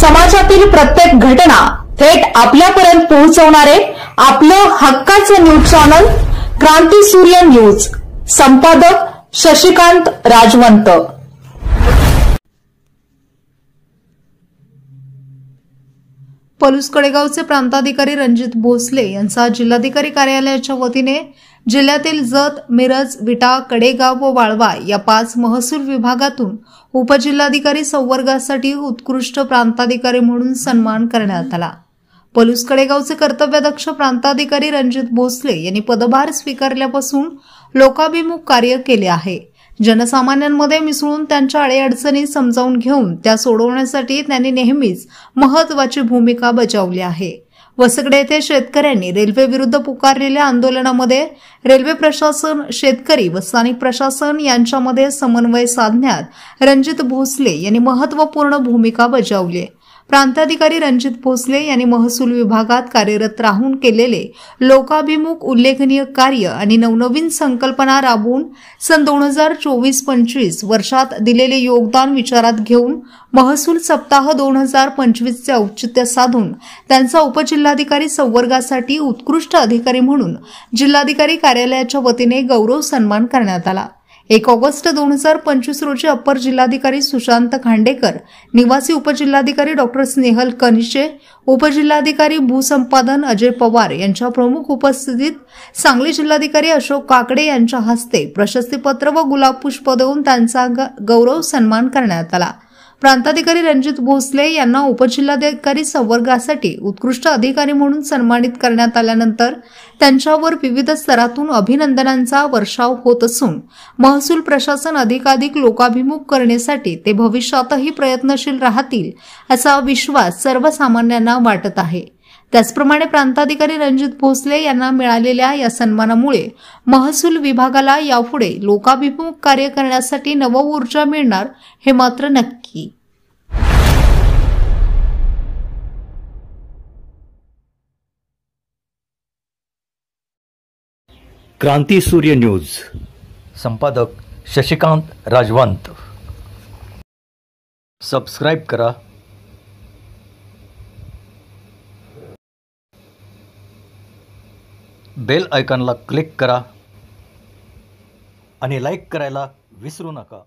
समाजातील प्रत्येक घटना थेट आपल्यापर्यंत पोहोचवणारे आपलं हक्काचं न्यूज चॅनल क्रांती सूर्य न्यूज। संपादक शशिकांत राजवंत। पलूस कडेगावचे प्रांताधिकारी रणजित भोसले यांचा जिल्हाधिकारी कार्यालयाच्या वतीने जिल्ह्यातील जत, मिरज, विटा, कडेगाव व वाळवा या 5 महसूल विभागातून उपजिल्हाधिकारी संवर्गासाठी उत्कृष्ट प्रांताधिकारी म्हणून सन्मान करण्यात आला। पलूस कडेगावचे कर्तव्यदक्ष प्रांताधिकारी रणजित भोसले यांनी पदभार स्वीकारल्यापासून लोकाभिमुख कार्य केले आहे। जनसामान्यांमध्ये मिसळून त्यांच्या अडीअडचणी समजावून घेऊन त्या सोडवण्यासाठी त्यांनी नेहमीच महत्त्वाची भूमिका बजावली आहे। वसकडे येथे शेतकऱ्यांनी रेल्वे विरुद्ध पुकारलेल्या आंदोलनामध्ये रेल्वे प्रशासन, शेतकरी व स्थानिक प्रशासन यांच्यामध्ये समन्वय साधण्यात रणजित भोसले यांनी महत्त्वपूर्ण भूमिका बजावली। प्रांताधिकारी रणजित भोसले यांनी महसूल विभागात कार्यरत राहून केलेले लोकाभिमुख उल्लेखनीय कार्य आणि नवनवीन संकल्पना राबवून सन 2024-25 वर्षात दिलेले योगदान विचारात घेऊन महसूल सप्ताह 2025 चे औचित्य साधून त्यांचा उपजिल्हाधिकारी संवर्गासाठी उत्कृष्ट अधिकारी म्हणून जिल्हाधिकारी कार्यालयाच्या वतीने गौरव सन्मान करण्यात आला। 1 ऑगस्ट 2025 रोजी अप्पर जिल्हाधिकारी सुशांत खांडेकर, निवासी उपजिल्हाधिकारी डॉक्टर स्नेहल कनिशे, उपजिल्हाधिकारी भूसंपादन अजय पवार यांच्या प्रमुख उपस्थितीत सांगली जिल्हाधिकारी अशोक काकडे यांच्या हस्ते प्रशस्तीपत्र व गुलाब पुष्प देऊन त्यांचा गौरव सन्मान करण्यात आला। प्रांताधिकारी रणजित भोसले यांना उपजिल्हाधिकारी संवर्गासाठी उत्कृष्ट अधिकारी म्हणून सन्मानित करण्यात आल्यानंतर त्यांच्यावर विविध स्तरातून अभिनंदनांचा वर्षाव होत असून महसूल प्रशासन अधिकाधिक लोकाभिमुख करण्यासाठी ते भविष्यातही प्रयत्नशील राहतील असा विश्वास सर्वसामान्यांना वाटत आहे। त्याचप्रमाणे प्रांताधिकारी रणजित भोसले यांना मिळालेल्या या सन्मानामुळे महसूल विभागाला यापुढे लोकाभिमुख कार्य करण्यासाठी नवऊर्जा मिळणार हे मात्र नक्की। क्रांती सूर्य न्यूज। संपादक शशिकांत राजवंत। सबस्क्राइब करा, बेल आयकॉनला क्लिक करा आणि लाईक करायला विसरू नका।